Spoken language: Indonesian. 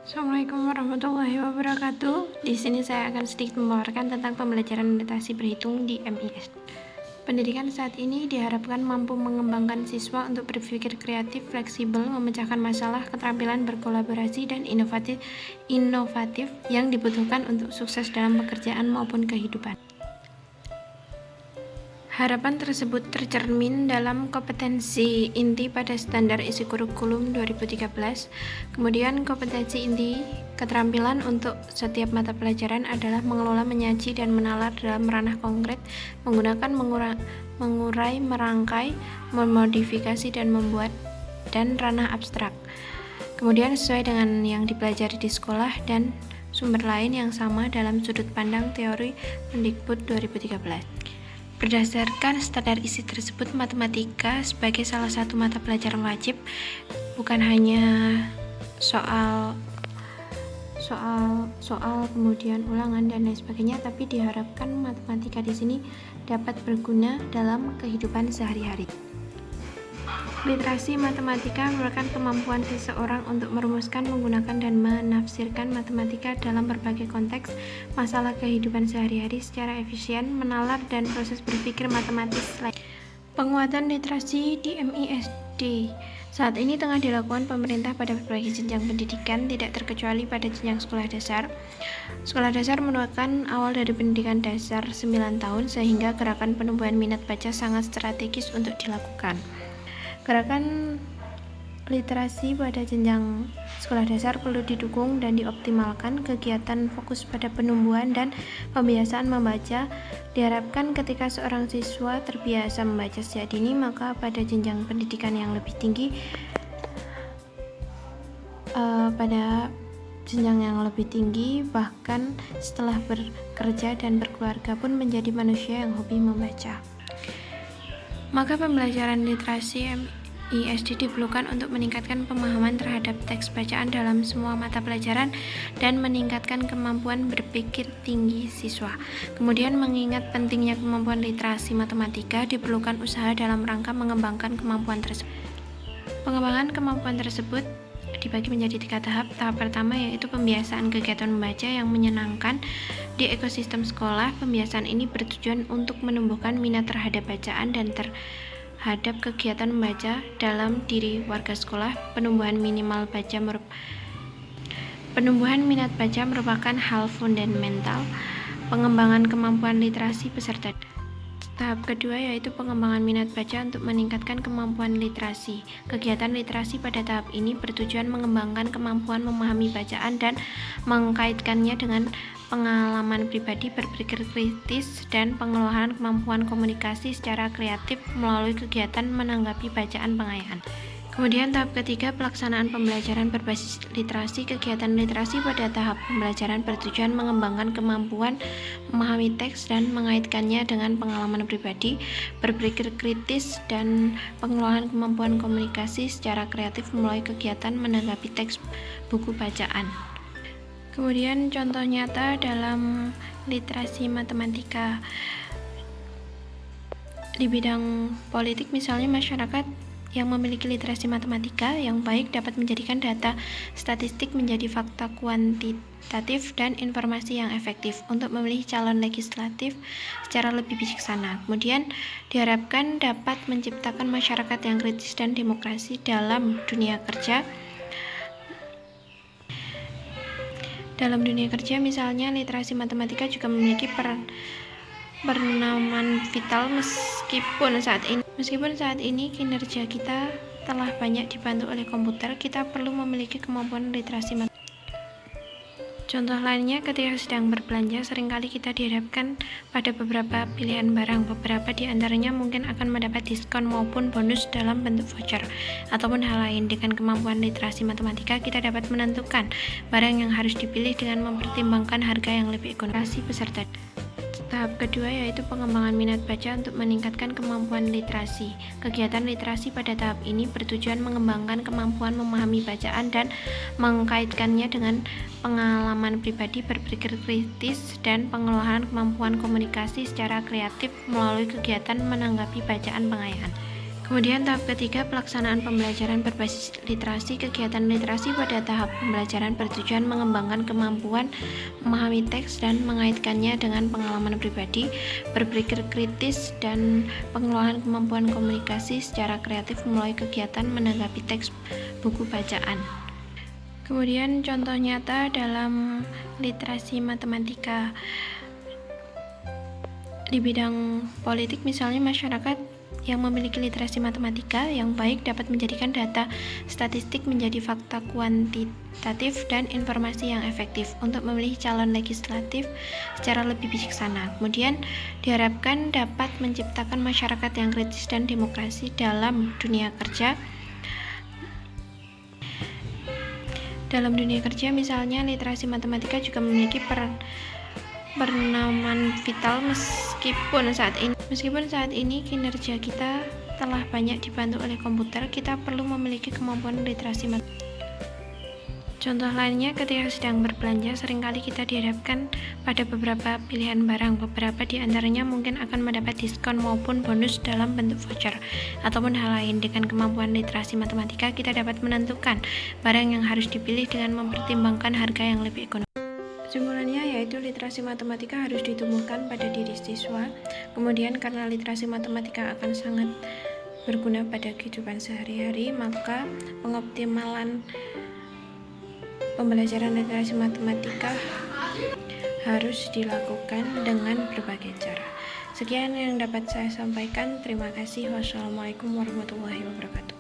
Assalamualaikum warahmatullahi wabarakatuh. Di sini saya akan sedikit memaparkan tentang pembelajaran literasi berhitung di MIS. Pendidikan saat ini diharapkan mampu mengembangkan siswa untuk berpikir kreatif, fleksibel, memecahkan masalah, keterampilan berkolaborasi, dan inovatif yang dibutuhkan untuk sukses dalam pekerjaan maupun kehidupan. Harapan tersebut tercermin dalam kompetensi inti pada standar isi kurikulum 2013. Kemudian kompetensi inti keterampilan untuk setiap mata pelajaran adalah mengelola, menyaji, dan menalar dalam ranah konkret, menggunakan mengurai, merangkai, memodifikasi, dan membuat, dan ranah abstrak. Kemudian sesuai dengan yang dipelajari di sekolah dan sumber lain yang sama dalam sudut pandang teori Mendikbud 2013. Berdasarkan standar isi tersebut, matematika sebagai salah satu mata pelajaran wajib bukan hanya soal kemudian ulangan dan lain sebagainya, tapi diharapkan matematika di sini dapat berguna dalam kehidupan sehari-hari. Literasi matematika merupakan kemampuan seseorang untuk merumuskan, menggunakan, dan menafsirkan matematika dalam berbagai konteks masalah kehidupan sehari-hari secara efisien, menalar, dan proses berpikir matematis lain. Penguatan literasi di MISD saat ini tengah dilakukan pemerintah pada berbagai jenjang pendidikan, tidak terkecuali pada jenjang sekolah dasar. Sekolah dasar merupakan awal dari pendidikan dasar 9 tahun, sehingga gerakan penumbuhan minat baca sangat strategis untuk dilakukan. Gerakan literasi pada jenjang sekolah dasar perlu didukung dan dioptimalkan. Kegiatan fokus pada penumbuhan dan pembiasaan membaca diharapkan ketika seorang siswa terbiasa membaca sejak dini, maka pada jenjang pendidikan yang lebih tinggi bahkan setelah bekerja dan berkeluarga pun menjadi manusia yang hobi membaca. Maka pembelajaran literasi MISD diperlukan untuk meningkatkan pemahaman terhadap teks bacaan dalam semua mata pelajaran dan meningkatkan kemampuan berpikir tinggi siswa. Kemudian, mengingat pentingnya kemampuan literasi matematika, diperlukan usaha dalam rangka mengembangkan kemampuan tersebut. Pengembangan kemampuan tersebut dibagi menjadi 3 tahap. Tahap pertama yaitu pembiasaan kegiatan membaca yang menyenangkan di ekosistem sekolah. Pembiasaan ini bertujuan untuk menumbuhkan minat terhadap bacaan dan terhadap kegiatan membaca dalam diri warga sekolah. Penumbuhan minat baca merupakan hal fundamental pengembangan kemampuan literasi peserta. Tahap kedua yaitu pengembangan minat baca untuk meningkatkan kemampuan literasi. Kegiatan literasi pada tahap ini bertujuan mengembangkan kemampuan memahami bacaan dan mengkaitkannya dengan pengalaman pribadi, berpikir kritis, dan pengelolaan kemampuan komunikasi secara kreatif melalui kegiatan menanggapi bacaan pengayaan. Kemudian tahap ketiga, pelaksanaan pembelajaran berbasis literasi. Kegiatan literasi pada tahap pembelajaran bertujuan mengembangkan kemampuan memahami teks dan mengaitkannya dengan pengalaman pribadi, berpikir kritis, dan pengelolaan kemampuan komunikasi secara kreatif melalui kegiatan menanggapi teks buku bacaan. Kemudian contoh nyata dalam literasi matematika di bidang politik, misalnya masyarakat yang memiliki literasi matematika yang baik dapat menjadikan data statistik menjadi fakta kuantitatif dan informasi yang efektif untuk memilih calon legislatif secara lebih bijaksana. Kemudian diharapkan dapat menciptakan masyarakat yang kritis dan demokrasi dalam dunia kerja. Dalam dunia kerja, misalnya, literasi matematika juga memiliki peranan vital meskipun saat ini kinerja kita telah banyak dibantu oleh komputer, kita perlu memiliki kemampuan literasi matematika. Contoh lainnya, ketika sedang berbelanja, seringkali kita dihadapkan pada beberapa pilihan barang. Beberapa di antaranya mungkin akan mendapat diskon maupun bonus dalam bentuk voucher ataupun hal lain. Dengan kemampuan literasi matematika, kita dapat menentukan barang yang harus dipilih dengan mempertimbangkan harga yang lebih ekonomis peserta. Tahap kedua yaitu pengembangan minat baca untuk meningkatkan kemampuan literasi. Kegiatan literasi pada tahap ini bertujuan mengembangkan kemampuan memahami bacaan dan mengkaitkannya dengan pengalaman pribadi, berpikir kritis, dan pengelolaan kemampuan komunikasi secara kreatif melalui kegiatan menanggapi bacaan pengayaan. Kemudian tahap ketiga, pelaksanaan pembelajaran berbasis literasi. Kegiatan literasi pada tahap pembelajaran bertujuan mengembangkan kemampuan memahami teks dan mengaitkannya dengan pengalaman pribadi, berpikir kritis, dan pengelolaan kemampuan komunikasi secara kreatif melalui kegiatan menanggapi teks buku bacaan. Kemudian contoh nyata dalam literasi matematika. Di bidang politik misalnya, masyarakat yang memiliki literasi matematika yang baik dapat menjadikan data statistik menjadi fakta kuantitatif dan informasi yang efektif untuk memilih calon legislatif secara lebih bijaksana. Kemudian diharapkan dapat menciptakan masyarakat yang kritis dan demokrasi dalam dunia kerja. Dalam dunia kerja misalnya, literasi matematika juga memiliki peranan vital meskipun saat ini kinerja kita telah banyak dibantu oleh komputer, kita perlu memiliki kemampuan literasi matematika. Contoh lainnya, ketika sedang berbelanja, seringkali kita dihadapkan pada beberapa pilihan barang. Beberapa di antaranya mungkin akan mendapat diskon maupun bonus dalam bentuk voucher ataupun hal lain. Dengan kemampuan literasi matematika, kita dapat menentukan barang yang harus dipilih dengan mempertimbangkan harga yang lebih ekonomis. Kesimpulannya yaitu literasi matematika harus ditumbuhkan pada diri siswa. Kemudian karena literasi matematika akan sangat berguna pada kehidupan sehari-hari, maka pengoptimalan pembelajaran literasi matematika harus dilakukan dengan berbagai cara. Sekian yang dapat saya sampaikan. Terima kasih. Wassalamualaikum warahmatullahi wabarakatuh.